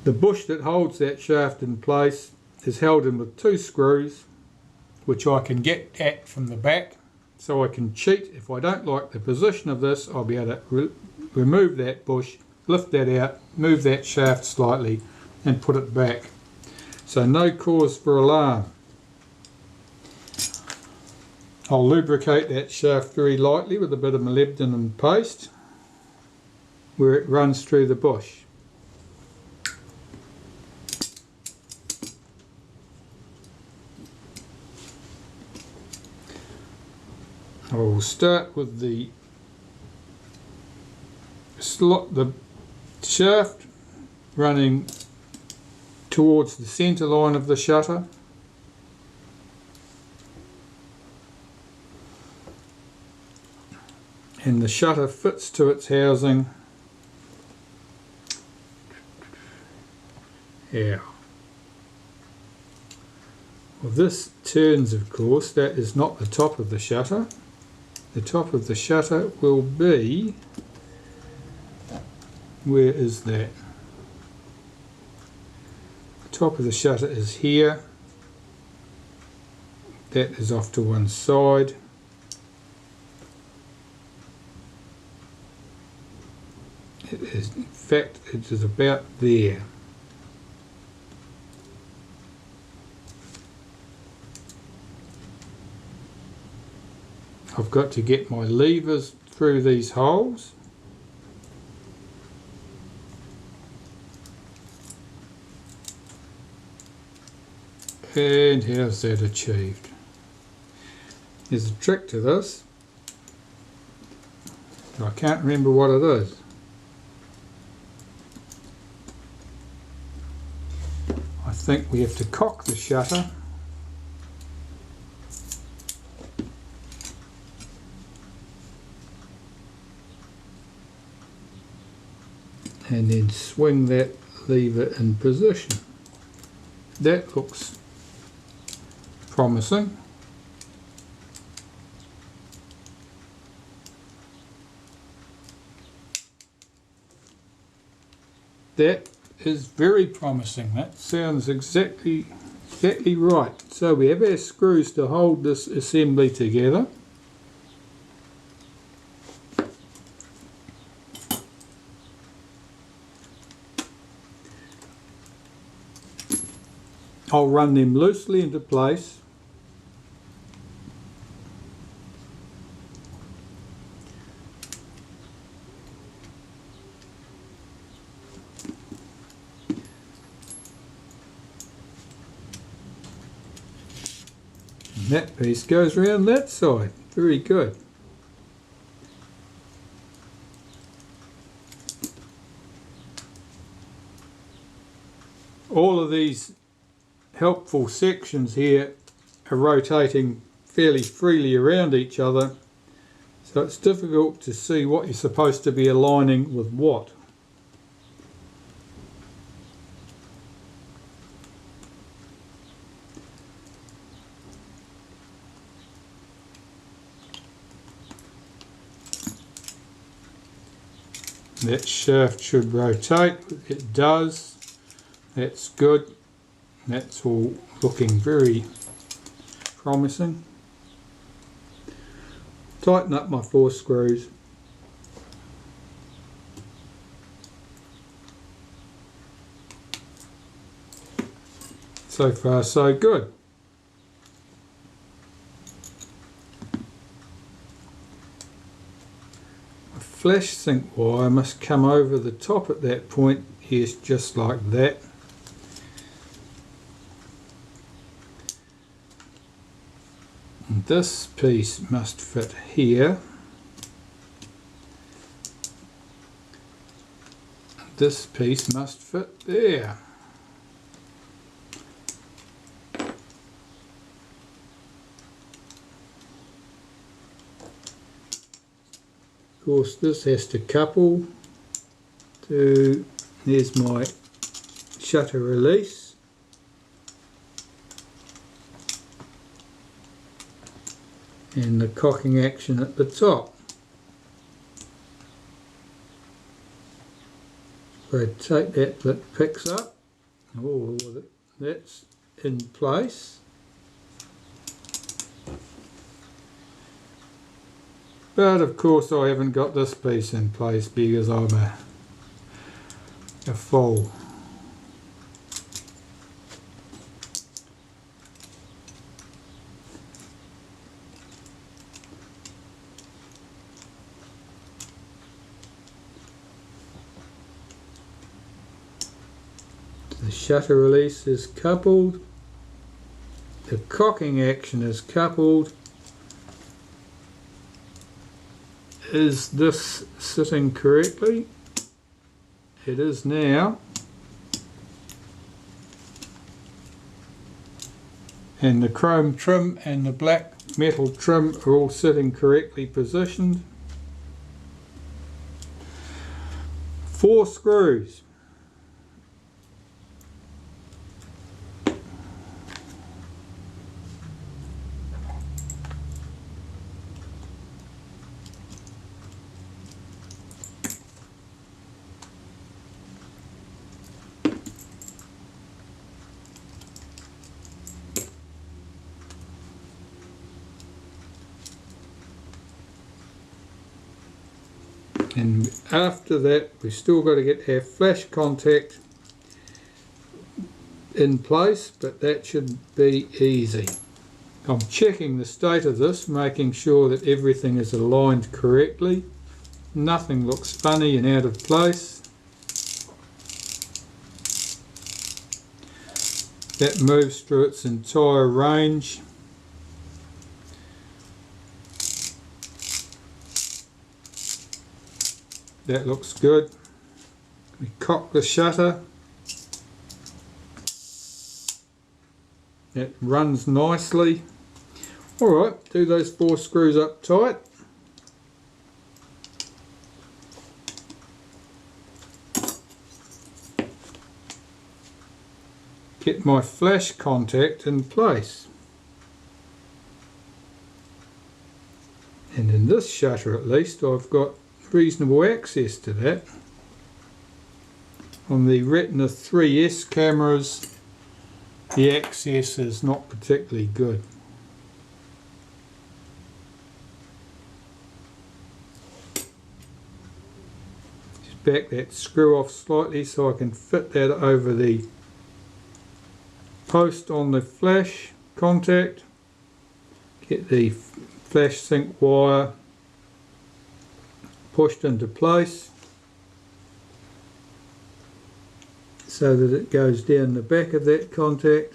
The bush that holds that shaft in place is held in with 2 screws, which I can get at from the back, so I can cheat. If I don't like the position of this, I'll be able to remove that bush, lift that out, move that shaft slightly and put it back. So no cause for alarm. I'll lubricate that shaft very lightly with a bit of molybdenum paste where it runs through the bush. I will start with the shaft running towards the centre line of the shutter. And the shutter fits to its housing. Yeah. Well, this turns, of course. That is not the top of the shutter. The top of the shutter will be, where is that? The top of the shutter is here. That is off to one side. It is, in fact, it is about there. I've got to get my levers through these holes. And how's that achieved? There's a trick to this. I can't remember what it is. I think we have to cock the shutter and then swing that lever in position. That looks promising. That is very promising. That sounds exactly right. So we have our screws to hold this assembly together. I'll run them loosely into place. And that piece goes around that side. Very good. All of these helpful sections here are rotating fairly freely around each other, so it's difficult to see what you're supposed to be aligning with what. That shaft should rotate. It does. That's good. That's all looking very promising. Tighten up my 4 screws. So far so good. A flash sink wire must come over the top at that point. Yes, just like that. This piece must fit here. This piece must fit there. Of course, this has to couple to, there's my shutter release. And the cocking action at the top. Rotate that, that picks up. Oh, that's in place. But of course I haven't got this piece in place because I'm a fool. The shutter release is coupled, the cocking action is coupled. Is this sitting correctly? It is now. And the chrome trim and the black metal trim are all sitting correctly positioned. 4 screws. And after that we've still got to get our flash contact in place, but that should be easy. I'm checking the state of this, making sure that everything is aligned correctly. Nothing looks funny and out of place. That moves through its entire range. That looks good. We cock the shutter. That runs nicely. Alright, do those 4 screws up tight. Get my flash contact in place. And in this shutter at least I've got reasonable access to that. On the Retina IIS cameras the access is not particularly good. Just back that screw off slightly so I can fit that over the post on the flash contact. Get the flash sync wire pushed into place so that it goes down the back of that contact.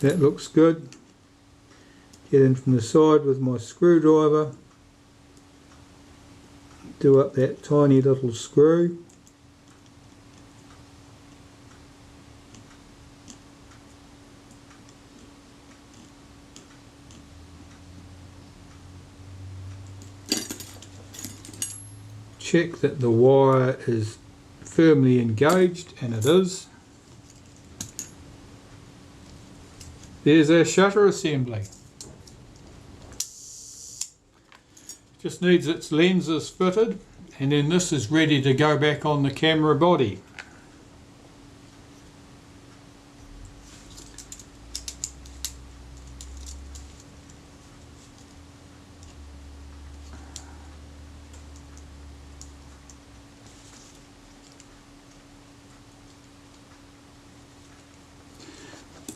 That looks good. Get in from the side with my screwdriver, do up that tiny little screw. Check that the wire is firmly engaged, and it is. There's our shutter assembly. Just needs its lenses fitted, and then this is ready to go back on the camera body.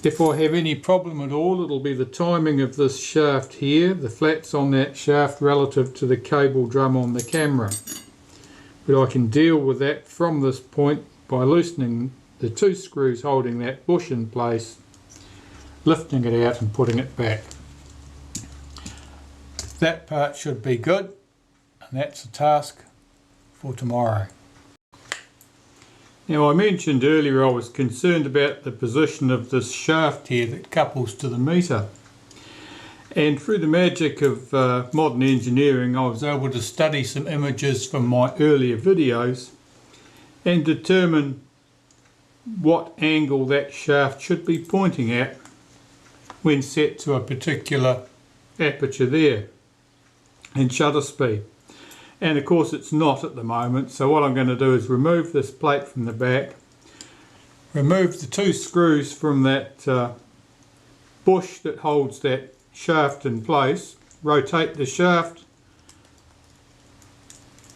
If I have any problem at all, it'll be the timing of this shaft here, the flats on that shaft relative to the cable drum on the camera. But I can deal with that from this point by loosening the 2 screws holding that bush in place, lifting it out and putting it back. That part should be good, and that's a task for tomorrow. Now I mentioned earlier I was concerned about the position of this shaft here that couples to the meter, and through the magic of modern engineering I was able to study some images from my earlier videos and determine what angle that shaft should be pointing at when set to a particular aperture there and shutter speed. And of course it's not at the moment, so what I'm going to do is remove this plate from the back, remove the 2 screws from that bush that holds that shaft in place, rotate the shaft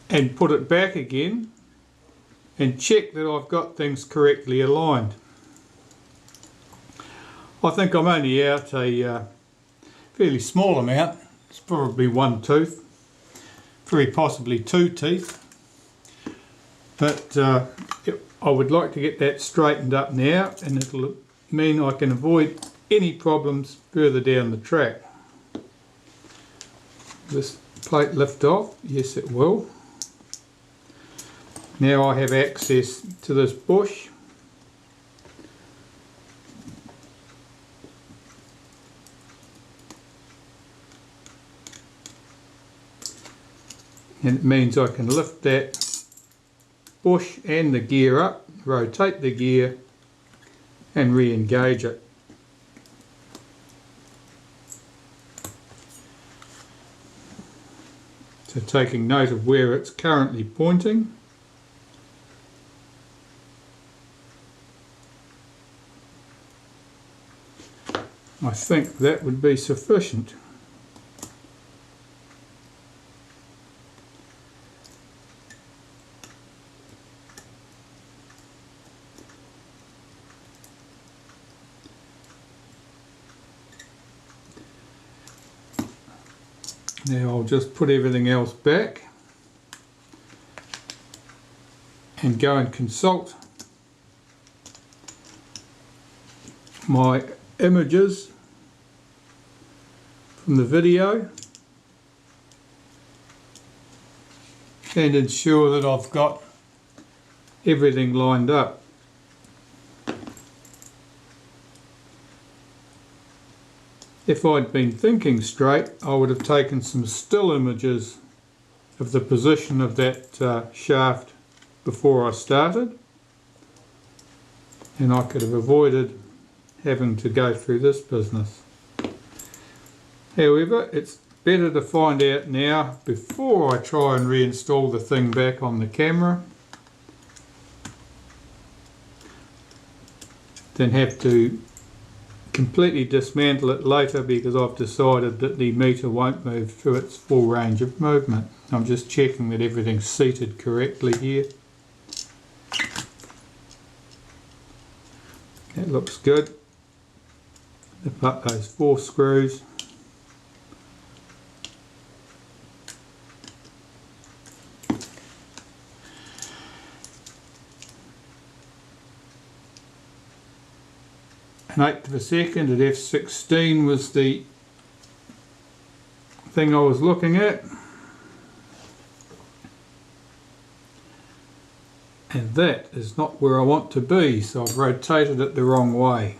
and put it back again, and check that I've got things correctly aligned. I think I'm only out a fairly small amount. It's probably 1 tooth, very possibly 2 teeth, but I would like to get that straightened up now, and it'll mean I can avoid any problems further down the track. This plate lift off? Yes, it will. Now I have access to this bush. And it means I can lift that bush and the gear up, rotate the gear and re-engage it. So taking note of where it's currently pointing. I think that would be sufficient. Now I'll just put everything else back and go and consult my images from the video and ensure that I've got everything lined up. If I'd been thinking straight, I would have taken some still images of the position of that shaft before I started, and I could have avoided having to go through this business. However, it's better to find out now before I try and reinstall the thing back on the camera than have to completely dismantle it later because I've decided that the meter won't move to its full range of movement. I'm just checking that everything's seated correctly here. That looks good. Lift up those 4 screws. An 1/8 of a second at f16 was the thing I was looking at, and that is not where I want to be, so I've rotated it the wrong way.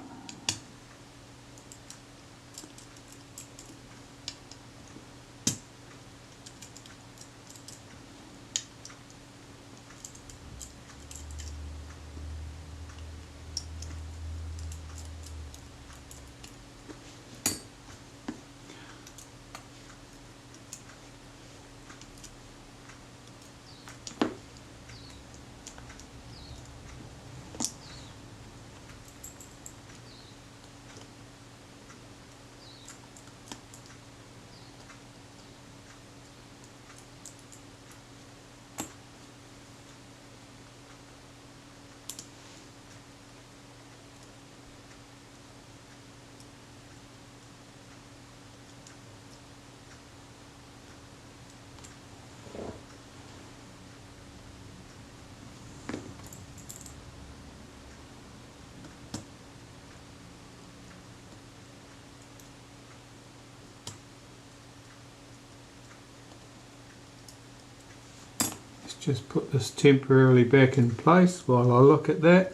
Just put this temporarily back in place while I look at that.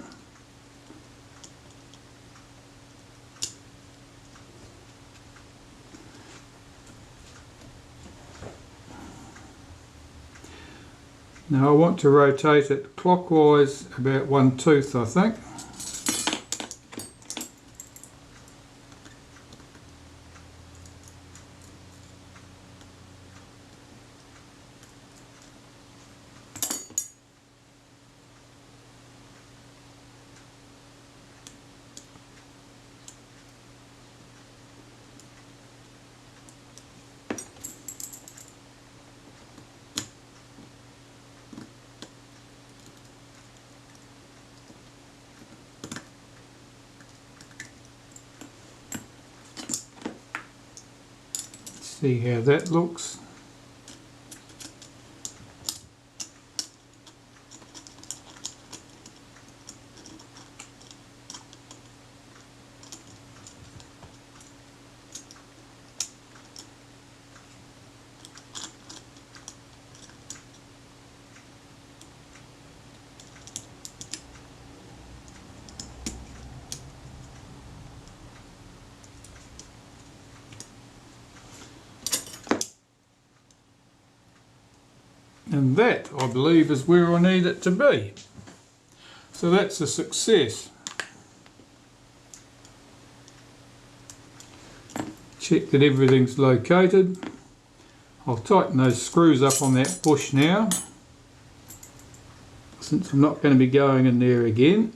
Now I want to rotate it clockwise about 1 tooth, I think. See how that looks. And that, I believe, is where I need it to be. So that's a success. Check that everything's located. I'll tighten those screws up on that bush now, since I'm not going to be going in there again.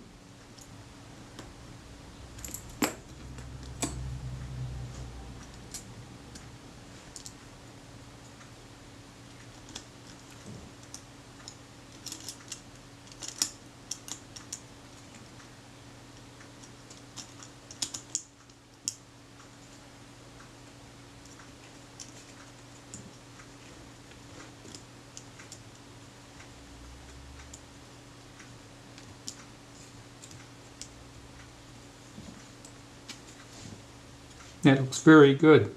That looks very good.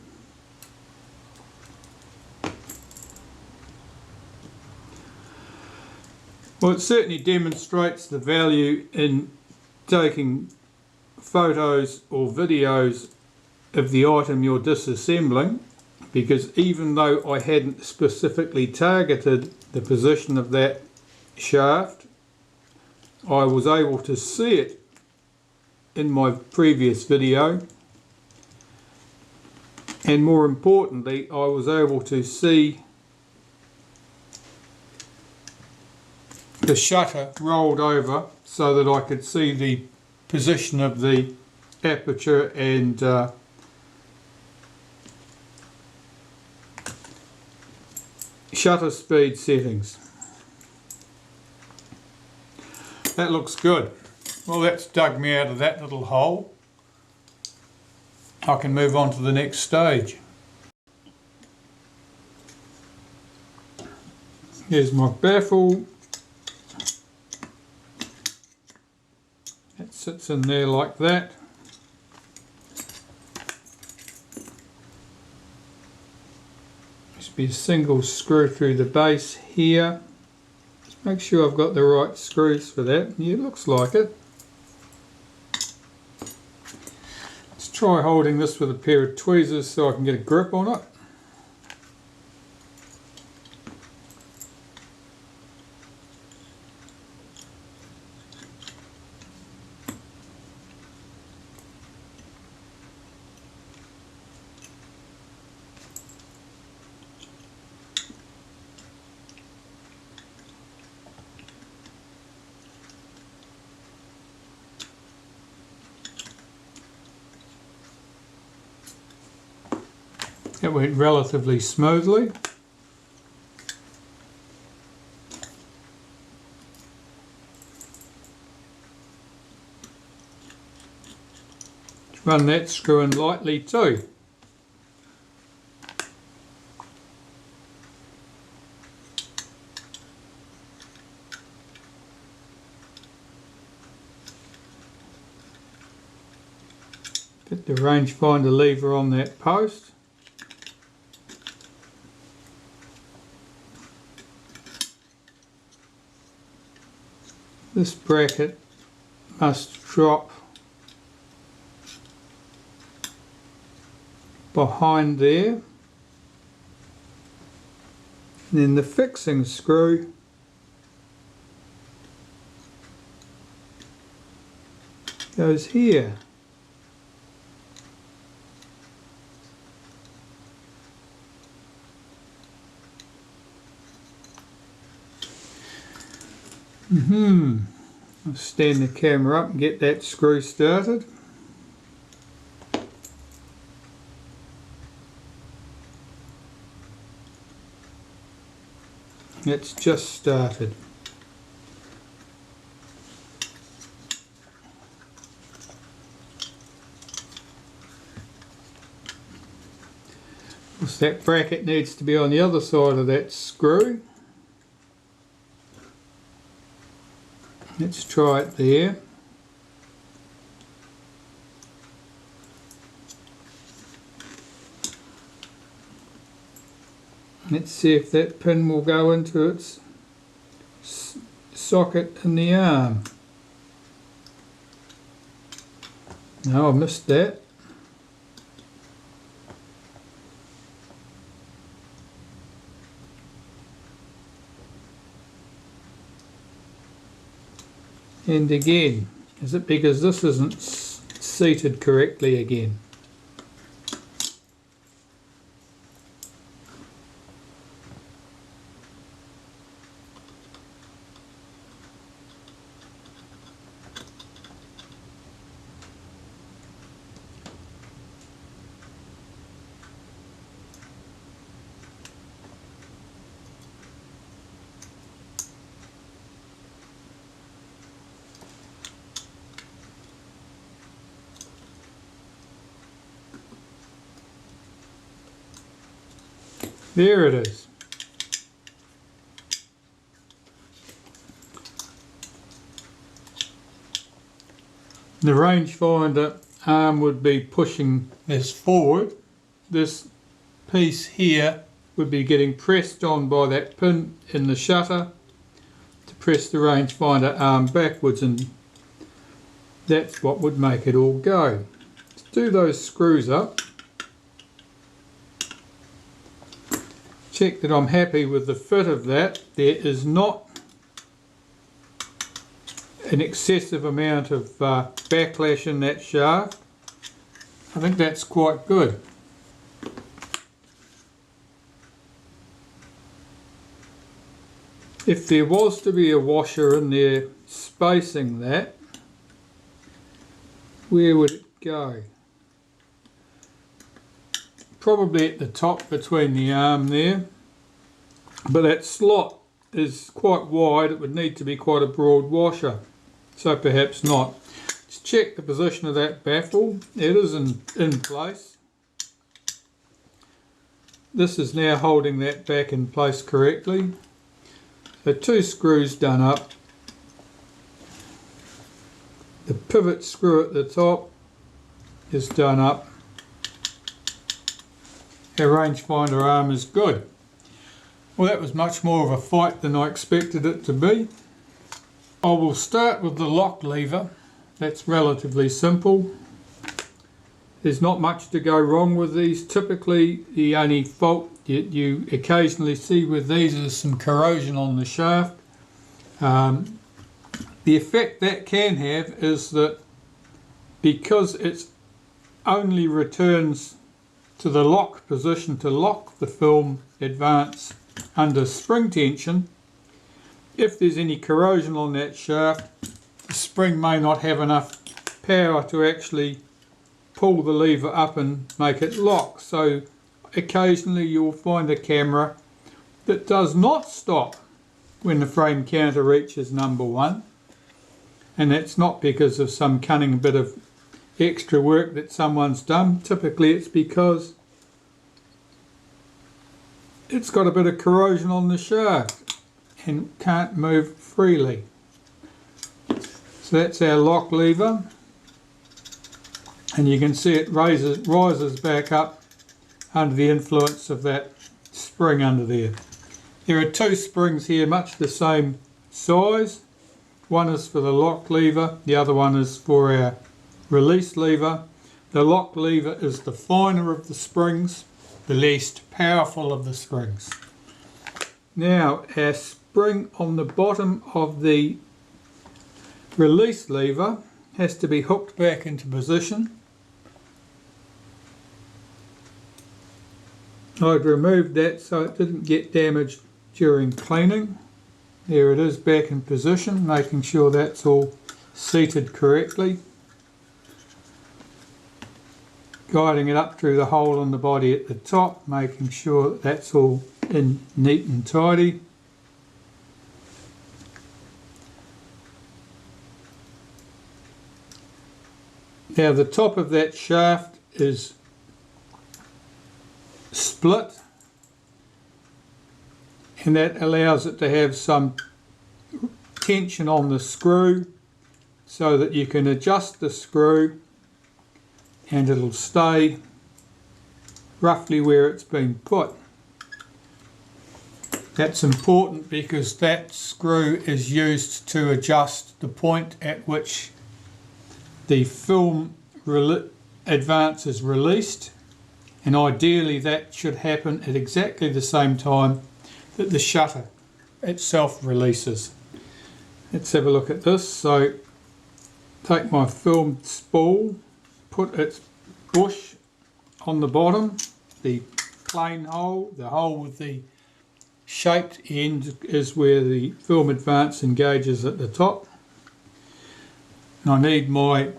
Well, it certainly demonstrates the value in taking photos or videos of the item you're disassembling, because even though I hadn't specifically targeted the position of that shaft, I was able to see it in my previous video. And more importantly, I was able to see the shutter rolled over so that I could see the position of the aperture and shutter speed settings. That looks good. Well, that's dug me out of that little hole. I can move on to the next stage. Here's my baffle. It sits in there like that. Just be a single screw through the base here. Just make sure I've got the right screws for that. Yeah, it looks like it. Try holding this with a pair of tweezers so I can get a grip on it. It went relatively smoothly. Run that screw in lightly too. Get the rangefinder lever on that post. This bracket must drop behind there, and then the fixing screw goes here. I'll stand the camera up and get that screw started. It's just started. That bracket needs to be on the other side of that screw. Let's try it there. Let's see if that pin will go into its socket in the arm. No, I missed that. And again, is it because this isn't seated correctly again? There it is. The rangefinder arm would be pushing this forward. This piece here would be getting pressed on by that pin in the shutter to press the rangefinder arm backwards, and that's what would make it all go. Let's do those screws up. Check that I'm happy with the fit of that. There is not an excessive amount of backlash in that shaft. I think that's quite good. If there was to be a washer in there spacing that, where would it go? Probably at the top between the arm there, but that slot is quite wide. It would need to be quite a broad washer, so perhaps not. Let's check the position of that baffle. It is in place. This is now holding that back in place correctly. So 2 screws done up. The pivot screw at the top is done up. Our rangefinder arm is good. Well, that was much more of a fight than I expected it to be. I will start with the lock lever. That's relatively simple. There's not much to go wrong with these. Typically, the only fault you occasionally see with these is some corrosion on the shaft. The effect that can have is that because it only returns to the lock position to lock the film advance under spring tension, if there's any corrosion on that shaft, the spring may not have enough power to actually pull the lever up and make it lock. So occasionally you'll find a camera that does not stop when the frame counter reaches number 1, and that's not because of some cunning bit of extra work that someone's done. Typically it's because it's got a bit of corrosion on the shaft and can't move freely. So that's our lock lever, and you can see it rises back up under the influence of that spring under there. There are 2 springs here, much the same size. One is for the lock lever, the other one is for our release lever. The lock lever is the finer of the springs, the least powerful of the springs. Now our spring on the bottom of the release lever has to be hooked back into position. I've removed that so it didn't get damaged during cleaning. There it is, back in position, making sure that's all seated correctly. Guiding it up through the hole in the body at the top, making sure that's all in neat and tidy. Now the top of that shaft is split split, and that allows it to have some tension on the screw so that you can adjust the screw and it'll stay roughly where it's been put. That's important because that screw is used to adjust the point at which the film advance is released, and ideally that should happen at exactly the same time that the shutter itself releases. Let's have a look at this. So take my film spool, put its bush on the bottom, the plain hole, the hole with the shaped end is where the film advance engages at the top. And I need my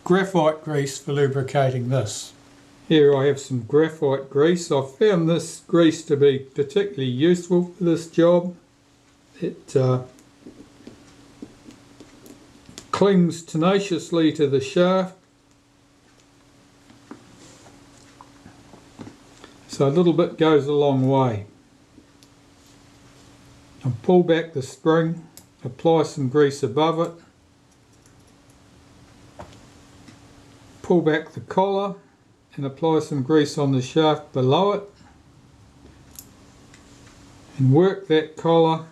graphite grease for lubricating this. Here I have some graphite grease. I've found this grease to be particularly useful for this job. It clings tenaciously to the shaft, so a little bit goes a long way. I'll pull back the spring, apply some grease above it, pull back the collar and apply some grease on the shaft below it, and work that collar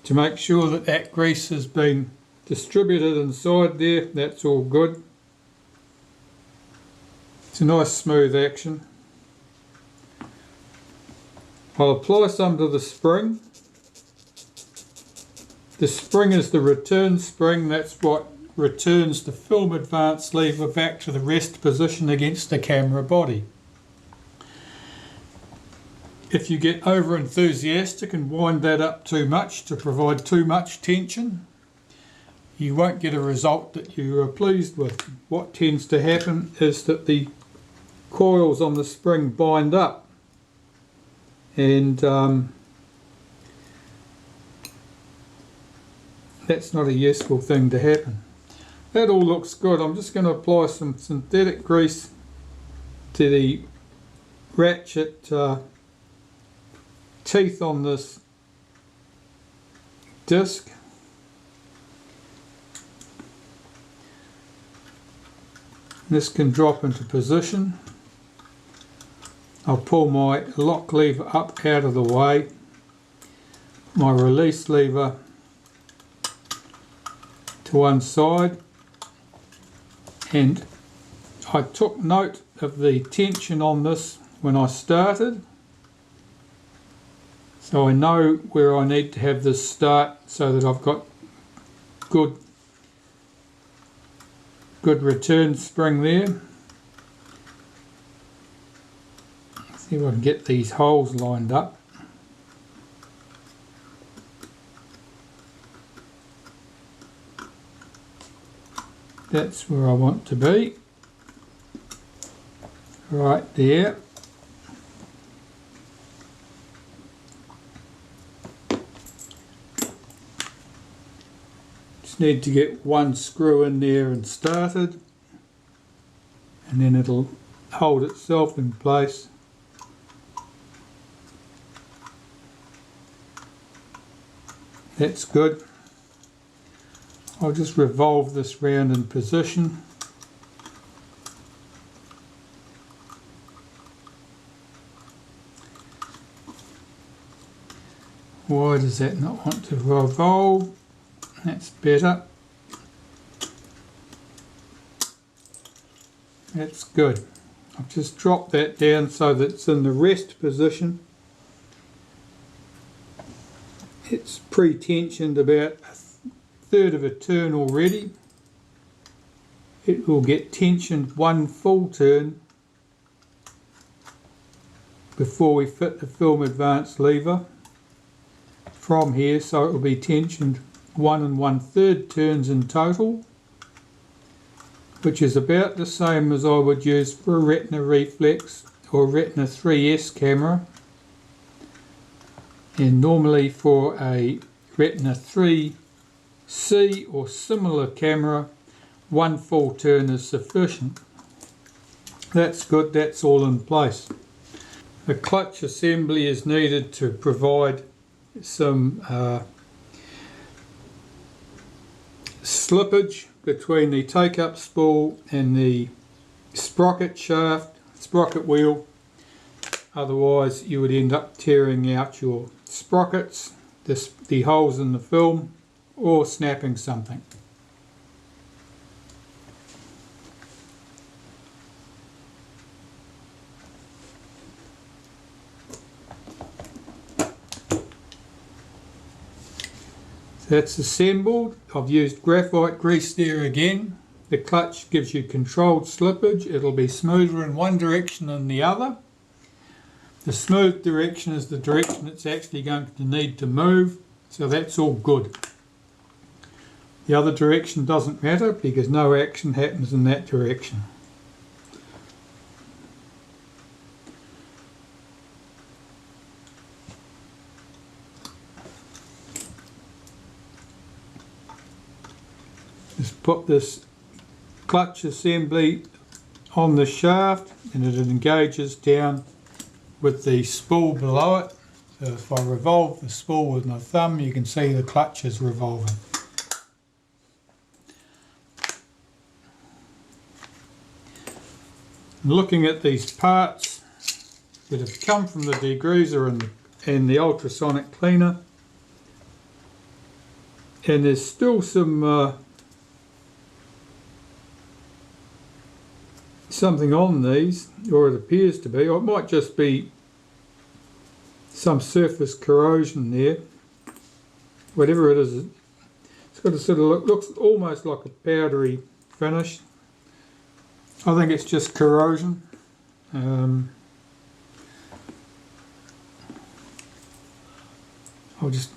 to make sure that that grease has been distributed inside there. That's all good. It's a nice smooth action. I'll apply some to the spring. The spring is the return spring. That's what returns the film advance lever back to the rest position against the camera body. If you get over enthusiastic and wind that up too much to provide too much tension, you won't get a result that you are pleased with. What tends to happen is that the coils on the spring bind up, and that's not a useful thing to happen. That all looks good. I'm just going to apply some synthetic grease to the ratchet teeth on this disc. This can drop into position. I'll pull my lock lever up out of the way, my release lever to one side, and I took note of the tension on this when I started, so I know where I need to have this start so that I've got good return spring there. See if I can get these holes lined up. That's where I want to be. Right there. Just need to get one screw in there and started, and then it'll hold itself in place. That's good. I'll just revolve this round in position. Why does that not want to revolve? That's better. That's good. I've just dropped that down so that it's in the rest position. It's pre-tensioned about a third of a turn already. It will get tensioned one full turn before we fit the film advance lever from here, so it will be tensioned 1 1/3 turns in total, which is about the same as I would use for a Retina Reflex or Retina 3S camera. And normally for a Retina 3C or similar camera, 1 full turn is sufficient. That's good, that's all in place. A clutch assembly is needed to provide some slippage between the take-up spool and the sprocket shaft, sprocket wheel. Otherwise you would end up tearing out your sprockets, the holes in the film, or snapping something. That's assembled. I've used graphite grease there again. The clutch gives you controlled slippage. It'll be smoother in one direction than the other. The smooth direction is the direction it's actually going to need to move, so that's all good. The other direction doesn't matter because no action happens in that direction. Just put this clutch assembly on the shaft and it engages down with the spool below it. So if I revolve the spool with my thumb, you can see the clutch is revolving. Looking at these parts that have come from the degreaser and the ultrasonic cleaner, and there's still some something on these, or it appears to be, or it might just be some surface corrosion there. Whatever it is, it's got a sort of looks almost like a powdery finish. I think it's just corrosion. I'll just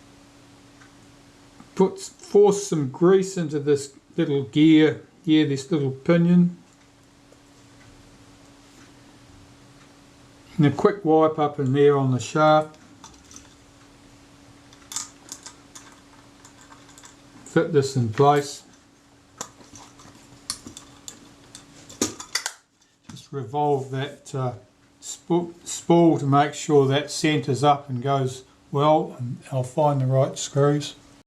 force some grease into this little gear here, this little pinion. And a quick wipe up in there on the shaft. Fit this in place. Just revolve that spool to make sure that centres up and goes well, and I'll find the right screws.